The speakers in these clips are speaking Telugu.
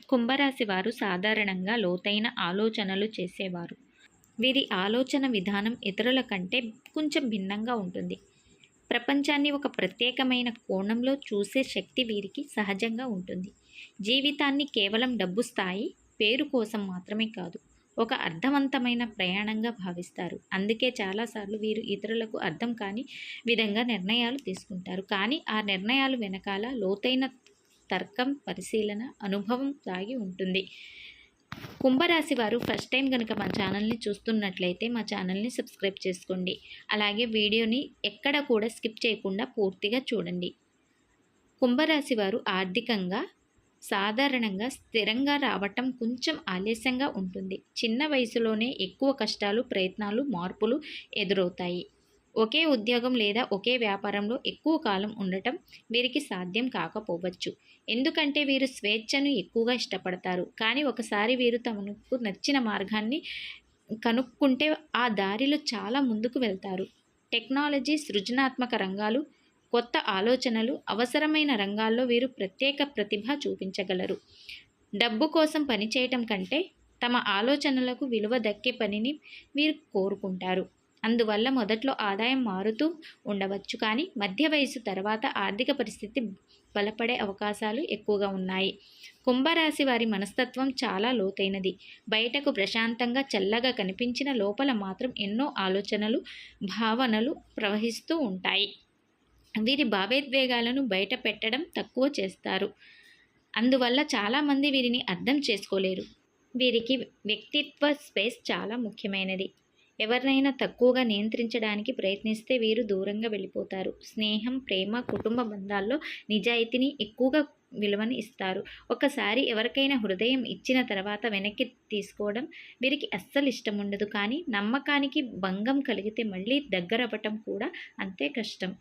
కుంభరాశి వారు సాధారణంగా లోతైన ఆలోచనలు చేసేవారు. వీరి ఆలోచన విధానం ఇతరుల కంటే కొంచెం భిన్నంగా ఉంటుంది. ప్రపంచాన్ని ఒక ప్రత్యేకమైన కోణంలో చూసే శక్తి వీరికి సహజంగా ఉంటుంది. జీవితాన్ని కేవలం డబ్బు స్థాయి, పేరు కోసం మాత్రమే కాదు, ఒక అర్థవంతమైన ప్రయాణంగా భావిస్తారు. అందుకే చాలాసార్లు వీరు ఇతరులకు అర్థం కాని విధంగా నిర్ణయాలు తీసుకుంటారు. కానీ ఆ నిర్ణయాల వెనకాల లోతైన తర్కం, పరిశీలన, అనుభవం దాగి ఉంటుంది. కుంభరాశి వారు ఫస్ట్ టైం కనుక మా ఛానల్ని చూస్తున్నట్లయితే మా ఛానల్ని సబ్స్క్రైబ్ చేసుకోండి. అలాగే వీడియోని ఎక్కడ కూడా స్కిప్ చేయకుండా పూర్తిగా చూడండి. కుంభరాశి వారు ఆర్థికంగా సాధారణంగా స్థిరంగా రావటం కొంచెం ఆలస్యంగా ఉంటుంది. చిన్న వయసులోనే ఎక్కువ కష్టాలు, ప్రయత్నాలు, మార్పులు ఎదురవుతాయి. ఒకే ఉద్యోగం లేదా ఒకే వ్యాపారంలో ఎక్కువ కాలం ఉండటం వీరికి సాధ్యం కాకపోవచ్చు. ఎందుకంటే వీరు స్వేచ్ఛను ఎక్కువగా ఇష్టపడతారు. కానీ ఒకసారి వీరు తమకు నచ్చిన మార్గాన్ని కనుక్కుంటే ఆ దారిలో చాలా ముందుకు వెళ్తారు. టెక్నాలజీ, సృజనాత్మక రంగాలు, కొత్త ఆలోచనలు అవసరమైన రంగాల్లో వీరు ప్రత్యేక ప్రతిభ చూపించగలరు. డబ్బు కోసం పనిచేయటం కంటే తమ ఆలోచనలకు విలువ దక్కే పనిని వీరు కోరుకుంటారు. అందువల్ల మొదట్లో ఆదాయం మారుతూ ఉండవచ్చు, కానీ మధ్య వయసు తర్వాత ఆర్థిక పరిస్థితి బలపడే అవకాశాలు ఎక్కువగా ఉన్నాయి. కుంభరాశి వారి మనస్తత్వం చాలా లోతైనది. బయటకు ప్రశాంతంగా, చల్లగా కనిపించిన లోపల మాత్రం ఎన్నో ఆలోచనలు, భావనలు ప్రవహిస్తూ ఉంటాయి. వీరి భావోద్వేగాలను బయట పెట్టడం తక్కువ చేస్తారు. అందువల్ల చాలామంది వీరిని అర్థం చేసుకోలేరు. వీరికి వ్యక్తిత్వ స్పేస్ చాలా ముఖ్యమైనది. ఎవరినైనా తక్కువగా నియంత్రించడానికి ప్రయత్నిస్తే వీరు దూరంగా వెళ్ళిపోతారు. స్నేహం, ప్రేమ, కుటుంబ బంధాల్లో నిజాయితీని ఎక్కువగా విలువని ఇస్తారు. ఒకసారి ఎవరికైనా హృదయం ఇచ్చిన తర్వాత వెనక్కి తీసుకోవడం వీరికి అస్సలు ఇష్టం ఉండదు. కానీ నమ్మకానికి భంగం కలిగితే మళ్ళీ దగ్గరవ్వటం కూడా అంతే కష్టం.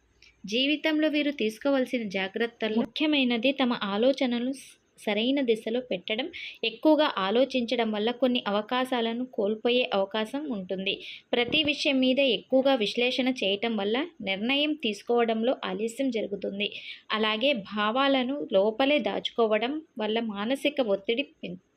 జీవితంలో వీరు తీసుకోవాల్సిన జాగ్రత్తలు ముఖ్యమైనది తమ ఆలోచనలు సరైన దిశలో పెట్టడం. ఎక్కువగా ఆలోచించడం వల్ల కొన్ని అవకాశాలను కోల్పోయే అవకాశం ఉంటుంది. ప్రతి విషయం మీద ఎక్కువగా విశ్లేషణ చేయటం వల్ల నిర్ణయం తీసుకోవడంలో ఆలస్యం జరుగుతుంది. అలాగే భావాలను లోపలే దాచుకోవడం వల్ల మానసిక ఒత్తిడి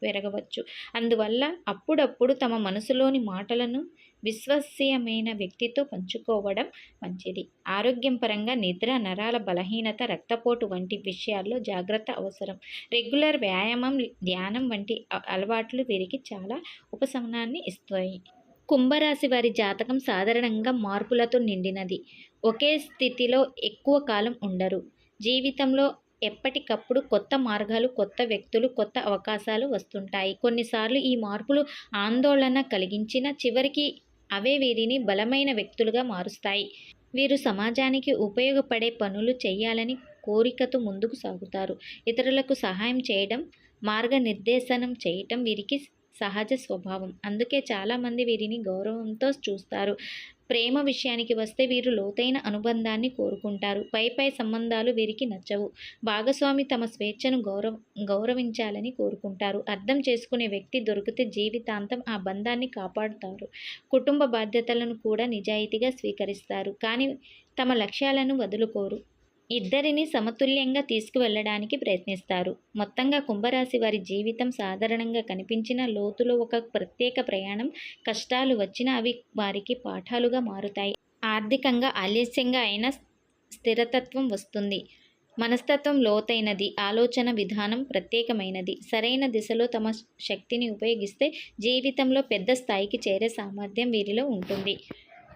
పెరగవచ్చు. అందువల్ల అప్పుడప్పుడు తమ మనసులోని మాటలను విశ్వసనీయమైన వ్యక్తితో పంచుకోవడం మంచిది. ఆరోగ్యం పరంగా నిద్ర, నరాల బలహీనత, రక్తపోటు వంటి విషయాల్లో జాగ్రత్త అవసరం. రెగ్యులర్ వ్యాయామం, ధ్యానం వంటి అలవాట్లు వీరికి చాలా ఉపశమనాన్ని ఇస్తాయి. కుంభరాశి వారి జాతకం సాధారణంగా మార్పులతో నిండినది. ఒకే స్థితిలో ఎక్కువ కాలం ఉండరు. జీవితంలో ఎప్పటికప్పుడు కొత్త మార్గాలు, కొత్త వ్యక్తులు, కొత్త అవకాశాలు వస్తుంటాయి. కొన్నిసార్లు ఈ మార్పులు ఆందోళన కలిగించిన చివరికి అవే వీరిని బలమైన వ్యక్తులుగా మారుస్తాయి. వీరు సమాజానికి ఉపయోగపడే పనులు చేయాలని కోరికతో ముందుకు సాగుతారు. ఇతరులకు సహాయం చేయడం, మార్గనిర్దేశనం చేయటం వీరికి సహజ స్వభావం. అందుకే చాలామంది వీరిని గౌరవంతో చూస్తారు. ప్రేమ విషయానికి వస్తే వీరు లోతైన అనుబంధాన్ని కోరుకుంటారు. పై సంబంధాలు వీరికి నచ్చవు. భాగస్వామి తమ స్వేచ్ఛను గౌరవించాలని కోరుకుంటారు. అర్థం చేసుకునే వ్యక్తి దొరికితే జీవితాంతం ఆ బంధాన్ని కాపాడుతారు. కుటుంబ బాధ్యతలను కూడా నిజాయితీగా స్వీకరిస్తారు. కానీ తమ లక్ష్యాలను వదులుకోరు. ఇద్దరిని సమతుల్యంగా తీసుకువెళ్ళడానికి ప్రయత్నిస్తారు. మొత్తంగా కుంభరాశి వారి జీవితం సాధారణంగా కనిపించిన లోతులో ఒక ప్రత్యేక ప్రయాణం. కష్టాలు వచ్చినా అవి వారికి పాఠాలుగా మారుతాయి. ఆర్థికంగా ఆలస్యంగా అయినా స్థిరతత్వం వస్తుంది. మనస్తత్వం లోతైనది, ఆలోచన విధానం ప్రత్యేకమైనది. సరైన దిశలో తమ శక్తిని ఉపయోగిస్తే జీవితంలో పెద్ద స్థాయికి చేరే సామర్థ్యం వీరిలో ఉంటుంది.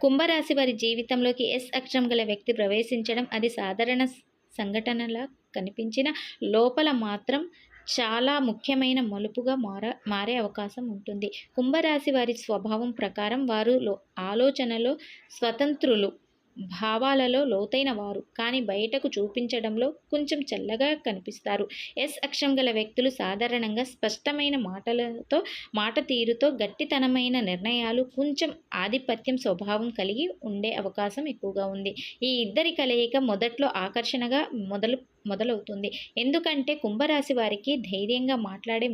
కుంభరాశి వారి జీవితంలోకి ఎస్ అక్షరం గల వ్యక్తి ప్రవేశించడం అది సాధారణ సంఘటనలా కనిపించిన లోపల మాత్రం చాలా ముఖ్యమైన మలుపుగా మారే అవకాశం ఉంటుంది. కుంభరాశి వారి స్వభావం ప్రకారం వారు ఆలోచనలో స్వతంత్రులు, భావాలలో లోతైన వారు, కానీ బయటకు చూపించడంలో కొంచెం చల్లగా కనిపిస్తారు. ఎస్ అక్షరం గల వ్యక్తులు సాధారణంగా స్పష్టమైన మాటలతో, మాట తీరుతో, గట్టితనమైన నిర్ణయాలు, కొంచెం ఆధిపత్యం స్వభావం కలిగి ఉండే అవకాశం ఎక్కువగా ఉంది. ఈ ఇద్దరి కలయిక మొదట్లో ఆకర్షణగా మొదలవుతుంది. ఎందుకంటే కుంభరాశి వారికి ధైర్యంగా మాట్లాడే,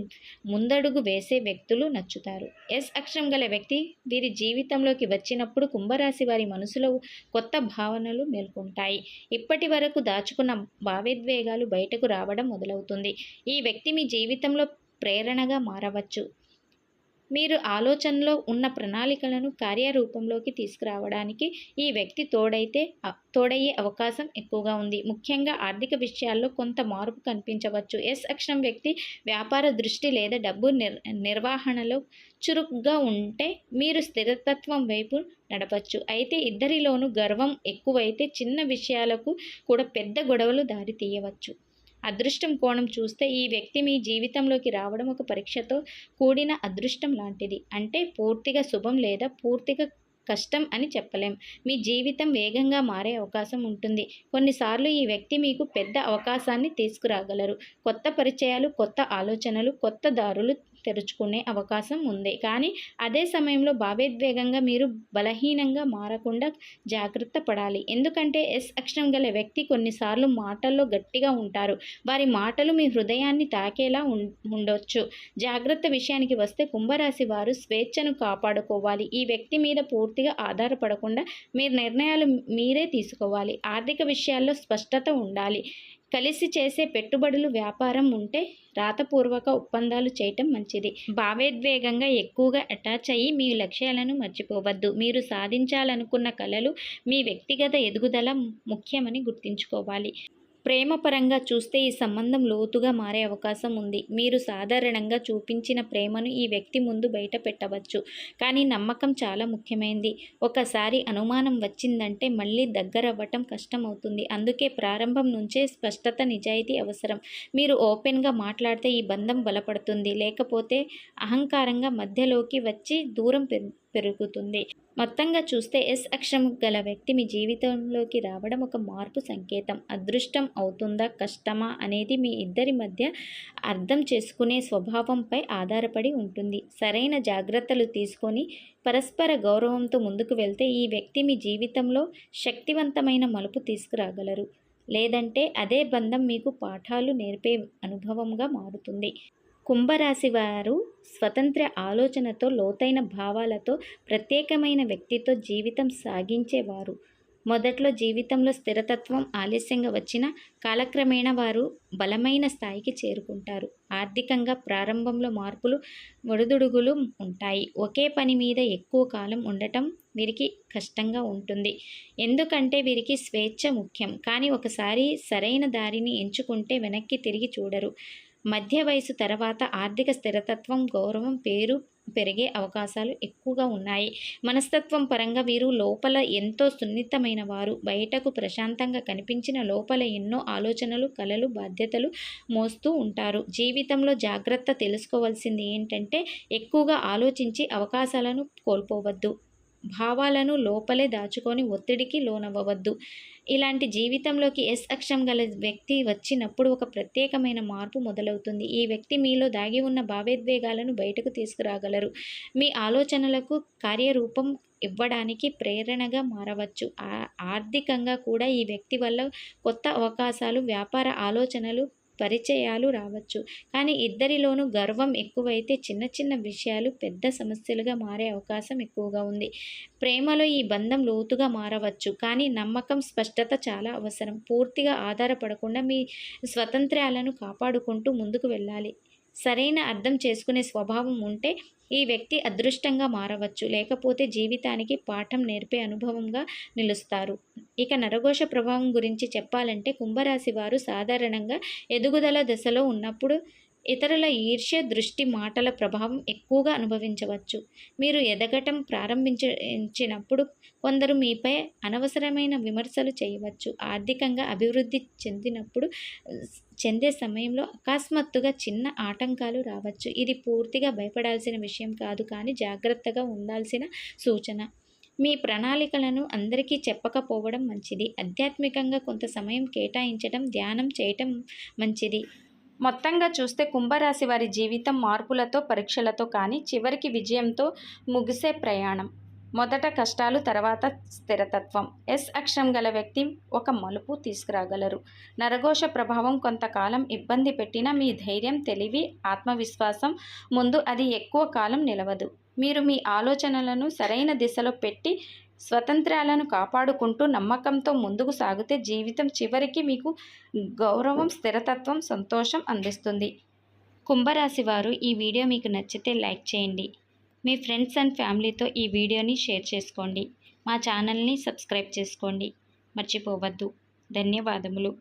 ముందడుగు వేసే వ్యక్తులు నచ్చుతారు. ఎస్ అక్షరం గల వ్యక్తి వీరి జీవితంలోకి వచ్చినప్పుడు కుంభరాశి వారి మనసులో కొత్త భావనలు మేల్కొంటాయి. ఇప్పటి వరకు దాచుకున్న భావోద్వేగాలు బయటకు రావడం మొదలవుతుంది. ఈ వ్యక్తి మీ జీవితంలో ప్రేరణగా మారవచ్చు. మీరు ఆలోచనలో ఉన్న ప్రణాళికలను కార్యరూపంలోకి తీసుకురావడానికి ఈ వ్యక్తి తోడయ్యే అవకాశం ఎక్కువగా ఉంది. ముఖ్యంగా ఆర్థిక విషయాల్లో కొంత మార్పు కనిపించవచ్చు. ఎస్ అక్షరం వ్యక్తి వ్యాపార దృష్టి లేదా డబ్బు నిర్వహణలో చురుకుగా ఉంటే మీరు స్థిరతత్వం వైపు నడపచ్చు. అయితే ఇద్దరిలోనూ గర్వం ఎక్కువైతే చిన్న విషయాలకు కూడా పెద్ద గొడవలు దారితీయవచ్చు. అదృష్టం కోణం చూస్తే ఈ వ్యక్తి మీ జీవితంలోకి రావడం ఒక పరీక్షతో కూడిన అదృష్టం లాంటిది. అంటే పూర్తిగా శుభం లేదా పూర్తిగా కష్టం అని చెప్పలేం. మీ జీవితం వేగంగా మారే అవకాశం ఉంటుంది. కొన్నిసార్లు ఈ వ్యక్తి మీకు పెద్ద అవకాశాన్ని తీసుకురాగలరు. కొత్త పరిచయాలు, కొత్త ఆలోచనలు, కొత్త దారులు తెరుచుకునే అవకాశం ఉంది. కానీ అదే సమయంలో భావోద్వేగంగా మీరు బలహీనంగా మారకుండా జాగ్రత్త పడాలి. ఎందుకంటే ఎస్ అక్షరం గల వ్యక్తి కొన్నిసార్లు మాటల్లో గట్టిగా ఉంటారు. వారి మాటలు మీ హృదయాన్ని తాకేలా ఉండొచ్చు. జాగ్రత్త విషయానికి వస్తే కుంభరాశి వారు స్వేచ్ఛను కాపాడుకోవాలి. ఈ వ్యక్తి మీద పూర్తిగా ఆధారపడకుండా మీరు నిర్ణయాలు మీరే తీసుకోవాలి. ఆర్థిక విషయాల్లో స్పష్టత ఉండాలి. కలిసి చేసే పెట్టుబడులు, వ్యాపారం ఉంటే రాతపూర్వక ఒప్పందాలు చేయటం మంచిది. భావోద్వేగంగా ఎక్కువగా అటాచ్ అయ్యి మీ లక్ష్యాలను మర్చిపోవద్దు. మీరు సాధించాలనుకున్న కలలు, మీ వ్యక్తిగత ఎదుగుదల ముఖ్యమని గుర్తుంచుకోవాలి. ప్రేమపరంగా చూస్తే ఈ సంబంధం లోతుగా మారే అవకాశం ఉంది. మీరు సాధారణంగా చూపించిన ప్రేమను ఈ వ్యక్తి ముందు బయట పెట్టవచ్చు. కానీ నమ్మకం చాలా ముఖ్యమైనది. ఒకసారి అనుమానం వచ్చిందంటే మళ్ళీ దగ్గరవ్వటం కష్టమవుతుంది. అందుకే ప్రారంభం నుంచే స్పష్టత, నిజాయితీ అవసరం. మీరు ఓపెన్గా మాట్లాడితే ఈ బంధం బలపడుతుంది. లేకపోతే అహంకారంగా మధ్యలోకి వచ్చి దూరం పెరుగుతుంది. మొత్తంగా చూస్తే ఎస్ అక్షరం గల వ్యక్తి మీ జీవితంలోకి రావడం ఒక మార్పు సంకేతం. అదృష్టం అవుతుందా, కష్టమా అనేది మీ ఇద్దరి మధ్య అర్థం చేసుకునే స్వభావంపై ఆధారపడి ఉంటుంది. సరైన జాగ్రత్తలు తీసుకొని పరస్పర గౌరవంతో ముందుకు వెళ్తే ఈ వ్యక్తి మీ జీవితంలో శక్తివంతమైన మలుపు తీసుకురాగలరు. లేదంటే అదే బంధం మీకు పాఠాలు నేర్పే అనుభవంగా మారుతుంది. కుంభరాశి వారు స్వతంత్ర ఆలోచనతో, లోతైన భావాలతో, ప్రత్యేకమైన వ్యక్తితో జీవితం సాగించేవారు. మొదట్లో జీవితంలో స్థిరతత్వం ఆలస్యంగా వచ్చినా కాలక్రమేణా వారు బలమైన స్థాయికి చేరుకుంటారు. ఆర్థికంగా ప్రారంభంలో మార్పులు, ఒడిదుడుగులు ఉంటాయి. ఒకే పని మీద ఎక్కువ కాలం ఉండటం వీరికి కష్టంగా ఉంటుంది. ఎందుకంటే వీరికి స్వేచ్ఛ ముఖ్యం. కానీ ఒకసారి సరైన దారిని ఎంచుకుంటే వెనక్కి తిరిగి చూడరు. మధ్య వయసు తర్వాత ఆర్థిక స్థిరతత్వం, గౌరవం, పేరు పెరిగే అవకాశాలు ఎక్కువగా ఉన్నాయి. మనస్తత్వం పరంగా వీరు లోపల ఎంతో సున్నితమైన వారు. బయటకు ప్రశాంతంగా కనిపించిన లోపల ఎన్నో ఆలోచనలు, కలలు, బాధ్యతలు మోస్తూ ఉంటారు. జీవితంలో జాగ్రత్త తెలుసుకోవాల్సింది ఏంటంటే ఎక్కువగా ఆలోచించి అవకాశాలను కోల్పోవద్దు. భావాలను లోపలే దాచుకొని ఒత్తిడికి లోనవ్వవద్దు. ఇలాంటి జీవితంలోకి ఎస్ అక్షరం గల వ్యక్తి వచ్చినప్పుడు ఒక ప్రత్యేకమైన మార్పు మొదలవుతుంది. ఈ వ్యక్తి మీలో దాగి ఉన్న భావోద్వేగాలను బయటకు తీసుకురాగలరు. మీ ఆలోచనలకు కార్యరూపం ఇవ్వడానికి ప్రేరణగా మారవచ్చు. ఆర్థికంగా కూడా ఈ వ్యక్తి వల్ల కొత్త అవకాశాలు, వ్యాపార ఆలోచనలు, పరిచయాలు రావచ్చు. కానీ ఇద్దరిలోనూ గర్వం ఎక్కువైతే చిన్న చిన్న విషయాలు పెద్ద సమస్యలుగా మారే అవకాశం ఎక్కువగా ఉంది. ప్రేమలో ఈ బంధం లోతుగా మారవచ్చు. కానీ నమ్మకం, స్పష్టత చాలా అవసరం. పూర్తిగా ఆధారపడకుండా మీ స్వాతంత్ర్యాలను కాపాడుకుంటూ ముందుకు వెళ్ళాలి. సరైన అర్థం చేసుకునే స్వభావం ఉంటే ఈ వ్యక్తి అదృష్టంగా మారవచ్చు. లేకపోతే జీవితానికి పాఠం నేర్పే అనుభవంగా నిలుస్తారు. ఇక నరఘోష ప్రభావం గురించి చెప్పాలంటే కుంభరాశి వారు సాధారణంగా ఎదుగుదల దశలో ఉన్నప్పుడు ఇతరుల ఈర్ష్య, దృష్టి, మాటల ప్రభావం ఎక్కువగా అనుభవించవచ్చు. మీరు ఎదగటం ప్రారంభించినప్పుడు కొందరు మీపై అనవసరమైన విమర్శలు చేయవచ్చు. ఆర్థికంగా అభివృద్ధి చెందే సమయంలో అకస్మాత్తుగా చిన్న ఆటంకాలు రావచ్చు. ఇది పూర్తిగా భయపడాల్సిన విషయం కాదు, కానీ జాగ్రత్తగా ఉండాల్సిన సూచన. మీ ప్రణాళికలను అందరికీ చెప్పకపోవడం మంచిది. ఆధ్యాత్మికంగా కొంత సమయం కేటాయించడం, ధ్యానం చేయటం మంచిది. మొత్తంగా చూస్తే కుంభరాశి వారి జీవితం మార్పులతో, పరీక్షలతో, కానీ చివరికి విజయంతో ముగిసే ప్రయాణం. మొదట కష్టాలు, తర్వాత స్థిరతత్వం. ఎస్ అక్షరం గల వ్యక్తి ఒక మలుపు తీసుకురాగలరు. నరఘోష ప్రభావం కొంతకాలం ఇబ్బంది పెట్టినా మీ ధైర్యం, తెలివి, ఆత్మవిశ్వాసం ముందు అది ఎక్కువ కాలం నిలవదు. మీరు మీ ఆలోచనలను సరైన దిశలో పెట్టి స్వతంత్రాలను కాపాడుకుంటూ నమ్మకంతో ముందుకు సాగితే జీవితం చివరికి మీకు గౌరవం, స్థిరతత్వం, సంతోషం అందిస్తుంది. కుంభరాశి వారు ఈ వీడియో మీకు నచ్చితే లైక్ చేయండి. మీ ఫ్రెండ్స్ అండ్ ఫ్యామిలీతో ఈ వీడియోని షేర్ చేసుకోండి. మా ఛానల్ని సబ్స్క్రైబ్ చేసుకోండి మర్చిపోవద్దు. ధన్యవాదములు.